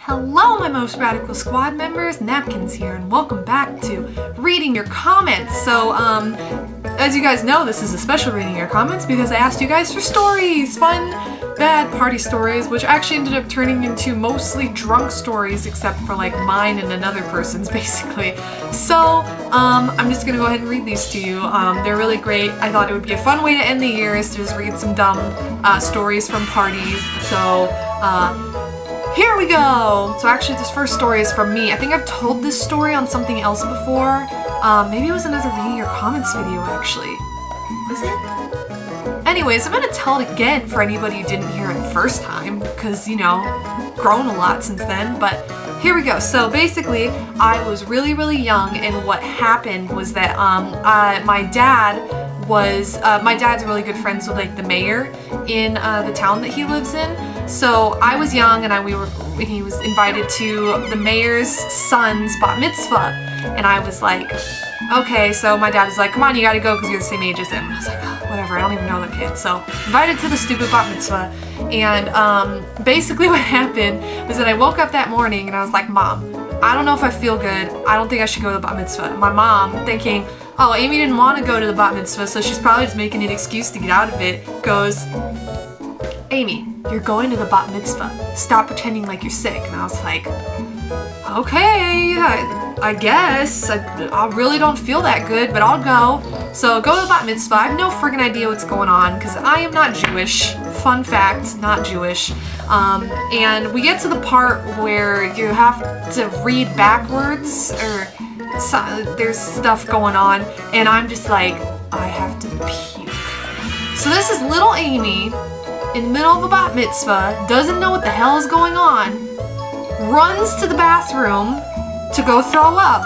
Hello, my most radical squad members, Napkins here, and welcome back to Reading Your Comments. So, as you guys know, this is a special Reading Your Comments because I asked you guys for stories, fun, bad party stories, which actually ended up turning into mostly drunk stories, except for like mine and another person's, basically. So, I'm just gonna go ahead and read these to you. They're really great. I thought it would be a fun way to end the year is to just read some dumb stories from parties. So, here we go! So actually this first story is from me. I think I've told this story on something else before. Maybe it was another Reading Your Comments video actually. Was it? Anyways, I'm gonna tell it again for anybody who didn't hear it the first time, because, you know, grown a lot since then, but here we go. So basically, I was really, really young, and what happened was that my dad's really good friends with like the mayor in the town that he lives in. So I was young, and he was invited to the mayor's son's bat mitzvah, and I was like, okay. So my dad was like, come on, you gotta go because you're the same age as him. And I was like, oh, whatever, I don't even know the kid. So invited to the stupid bat mitzvah, and basically what happened was that I woke up that morning and I was like, Mom, I don't know if I feel good. I don't think I should go to the bat mitzvah. My mom, thinking, oh, Amy didn't want to go to the bat mitzvah, so she's probably just making an excuse to get out of it, goes, Amy, you're going to the bat mitzvah. Stop pretending like you're sick. And I was like, okay, I guess. I really don't feel that good, but I'll go. So go to the bat mitzvah. I have no friggin' idea what's going on because I am not Jewish. Fun fact, not Jewish. And we get to the part where you have to read backwards, or there's stuff going on, and I'm just like, I have to puke. So this is little Amy in the middle of a bat mitzvah, doesn't know what the hell is going on, runs to the bathroom to go throw up,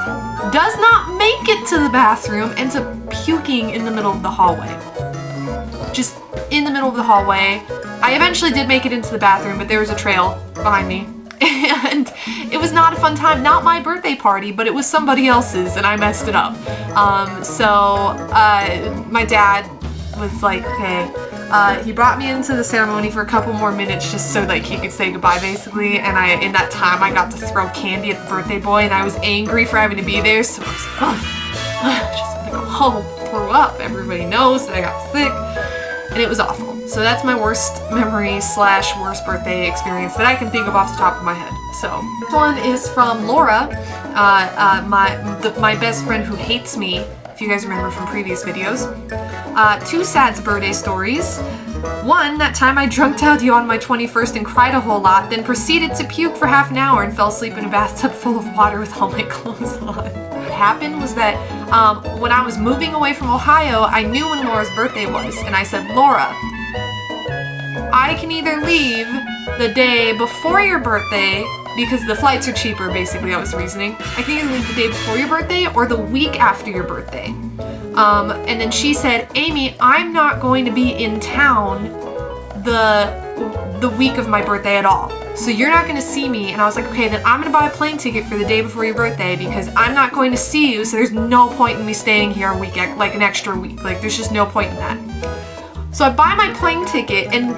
does not make it to the bathroom, ends up puking in the middle of the hallway. Just in the middle of the hallway. I eventually did make it into the bathroom, but there was a trail behind me. And it was not a fun time. Not my birthday party, but it was somebody else's, and I messed it up. My dad was like, okay, he brought me into the ceremony for a couple more minutes just so that he could say goodbye, basically, and in that time I got to throw candy at the birthday boy, and I was angry for having to be there, so I was like, just want to go home, throw up. Everybody knows that I got sick, and it was awful. So that's my worst memory / worst birthday experience that I can think of off the top of my head. So this one is from Laura, my best friend who hates me, if you guys remember from previous videos. Two sad birthday stories. One, that time I drunked out you on my 21st and cried a whole lot, then proceeded to puke for half an hour and fell asleep in a bathtub full of water with all my clothes on. What happened was that when I was moving away from Ohio, I knew when Laura's birthday was, and I said, Laura, I can either leave the day before your birthday, because the flights are cheaper, basically, that was the reasoning. I can either leave the day before your birthday or the week after your birthday. And then she said, Amy, I'm not going to be in town the week of my birthday at all. So you're not going to see me. And I was like, okay, then I'm going to buy a plane ticket for the day before your birthday because I'm not going to see you, so there's no point in me staying here a week, like an extra week. Like, there's just no point in that. So I buy my plane ticket, and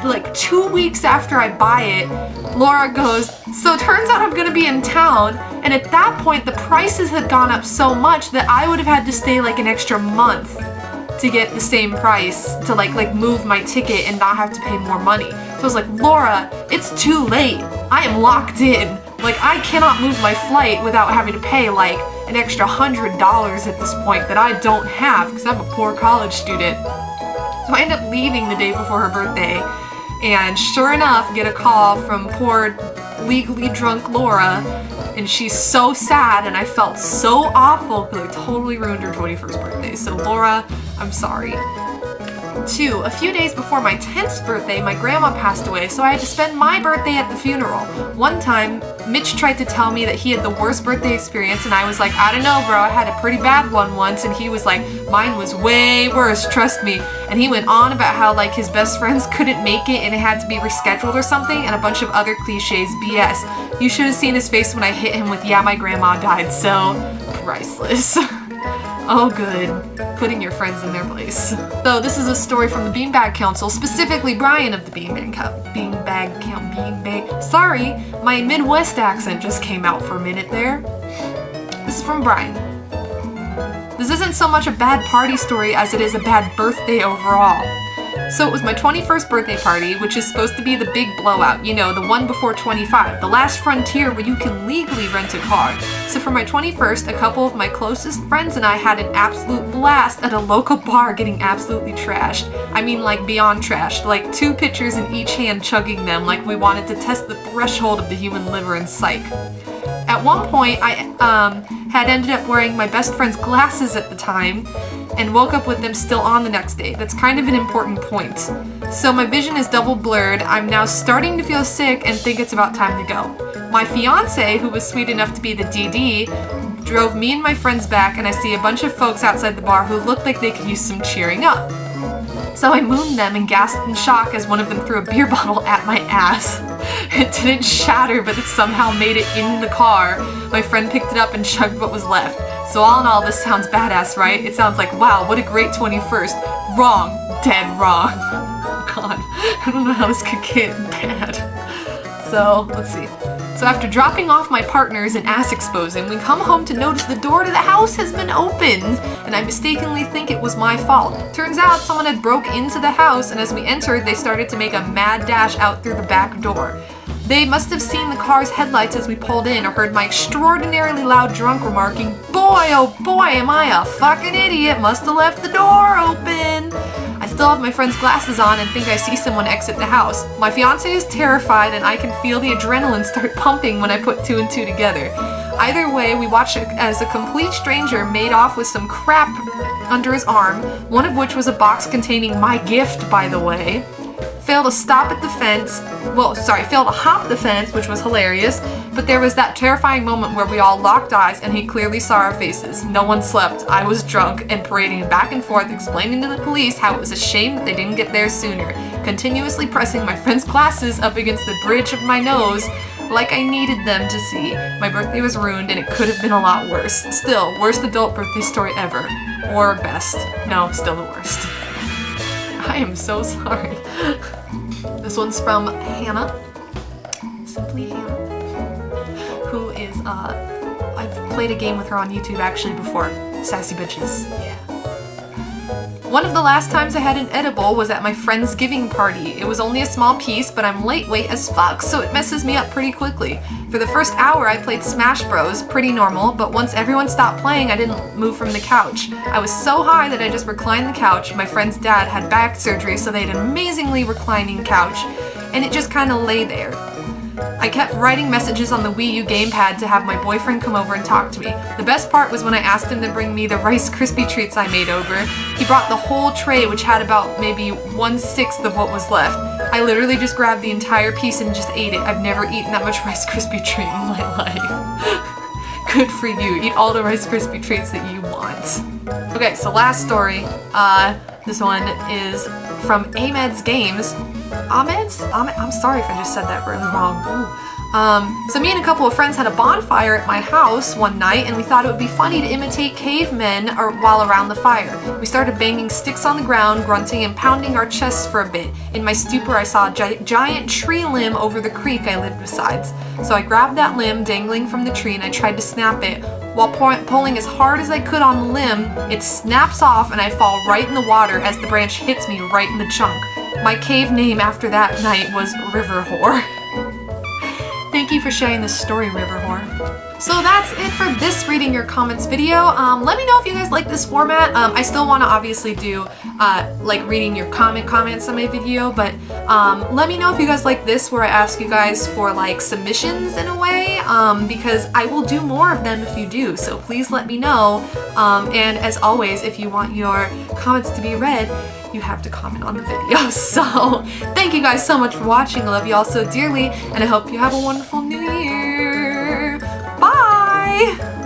like 2 weeks after I buy it, Laura goes, so it turns out I'm gonna be in town, and at that point the prices had gone up so much that I would have had to stay like an extra month to get the same price to like move my ticket and not have to pay more money. So I was like, Laura, it's too late. I am locked in. Like, I cannot move my flight without having to pay like an extra $100 at this point that I don't have because I'm a poor college student. So I end up leaving the day before her birthday, and sure enough, get a call from poor legally drunk Laura, and she's so sad, and I felt so awful because I totally ruined her 21st birthday. So Laura, I'm sorry. 2, a few days before my 10th birthday, my grandma passed away, so I had to spend my birthday at the funeral. One time, Mitch tried to tell me that he had the worst birthday experience, and I was like, I don't know, bro, I had a pretty bad one once, and he was like, mine was way worse, trust me. And he went on about how like his best friends couldn't make it and it had to be rescheduled or something, and a bunch of other cliches, BS. You should have seen his face when I hit him with, yeah, my grandma died, so priceless. Oh good, putting your friends in their place. So this is a story from the Beanbag Council, specifically Brian of the Beanbag Council. Sorry, my Midwest accent just came out for a minute there. This is from Brian. This isn't so much a bad party story as it is a bad birthday overall. So it was my 21st birthday party, which is supposed to be the big blowout, you know, the one before 25, the last frontier where you can legally rent a car. So for my 21st, a couple of my closest friends and I had an absolute blast at a local bar getting absolutely trashed. I mean like beyond trashed, like 2 pitchers in each hand chugging them like we wanted to test the threshold of the human liver and psych. At one point, I had ended up wearing my best friend's glasses at the time and woke up with them still on the next day. That's kind of an important point. So my vision is double blurred. I'm now starting to feel sick and think it's about time to go. My fiance, who was sweet enough to be the DD, drove me and my friends back, and I see a bunch of folks outside the bar who looked like they could use some cheering up. So I mooned them and gasped in shock as one of them threw a beer bottle at my ass. It didn't shatter, but it somehow made it in the car. My friend picked it up and chugged what was left. So all in all, this sounds badass, right? It sounds like, wow, what a great 21st. Wrong. Dead wrong. God, I don't know how this could get bad. So, let's see. So after dropping off my partners and ass exposing, we come home to notice the door to the house has been opened, and I mistakenly think it was my fault. Turns out someone had broke into the house, and as we entered, they started to make a mad dash out through the back door. They must have seen the car's headlights as we pulled in, or heard my extraordinarily loud drunk remarking, "Boy, oh boy, am I a fucking idiot, must have left the door open." I still have my friend's glasses on and think I see someone exit the house. My fiance is terrified and I can feel the adrenaline start pumping when I put 2 and 2 together. Either way, we watched as a complete stranger made off with some crap under his arm, one of which was a box containing my gift, by the way. Failed to hop the fence, which was hilarious, but there was that terrifying moment where we all locked eyes and he clearly saw our faces. No one slept, I was drunk, and parading back and forth explaining to the police how it was a shame that they didn't get there sooner, continuously pressing my friend's glasses up against the bridge of my nose like I needed them to see. My birthday was ruined and it could have been a lot worse. Still, worst adult birthday story ever. Or best. No, still the worst. I am so sorry. This one's from Hannah. Simply Hannah. Who is, I've played a game with her on YouTube actually before. Sassy Bitches. Yeah. One of the last times I had an edible was at my friend's giving party. It was only a small piece, but I'm lightweight as fuck, so it messes me up pretty quickly. For the first hour, I played Smash Bros, pretty normal, but once everyone stopped playing, I didn't move from the couch. I was so high that I just reclined the couch. My friend's dad had back surgery, so they had an amazingly reclining couch, and it just kind of lay there. I kept writing messages on the Wii U gamepad to have my boyfriend come over and talk to me. The best part was when I asked him to bring me the Rice Krispie treats I made over. He brought the whole tray, which had about maybe 1/6 of what was left. I literally just grabbed the entire piece and just ate it. I've never eaten that much Rice Krispie treat in my life. Good for you. Eat all the Rice Krispie treats that you want. Okay, so last story. This one is from Ahmed's Games. Ahmed? I'm sorry if I just said that really wrong. So me and a couple of friends had a bonfire at my house one night, and we thought it would be funny to imitate cavemen while around the fire. We started banging sticks on the ground, grunting and pounding our chests for a bit. In my stupor, I saw a giant tree limb over the creek I lived beside. So I grabbed that limb dangling from the tree and I tried to snap it. While pulling as hard as I could on the limb, it snaps off and I fall right in the water as the branch hits me right in the chunk. My cave name after that night was River Whore. Thank you for sharing this story, River Whore. So that's it for this reading your comments video. Let me know if you guys like this format. I still want to obviously do like reading your comments on my video, but let me know if you guys like this where I ask you guys for like submissions in a way, because I will do more of them if you do, so please let me know. And as always, if you want your comments to be read, you have to comment on the video. So thank you guys so much for watching. I love you all so dearly, and I hope you have a wonderful new year. Bye!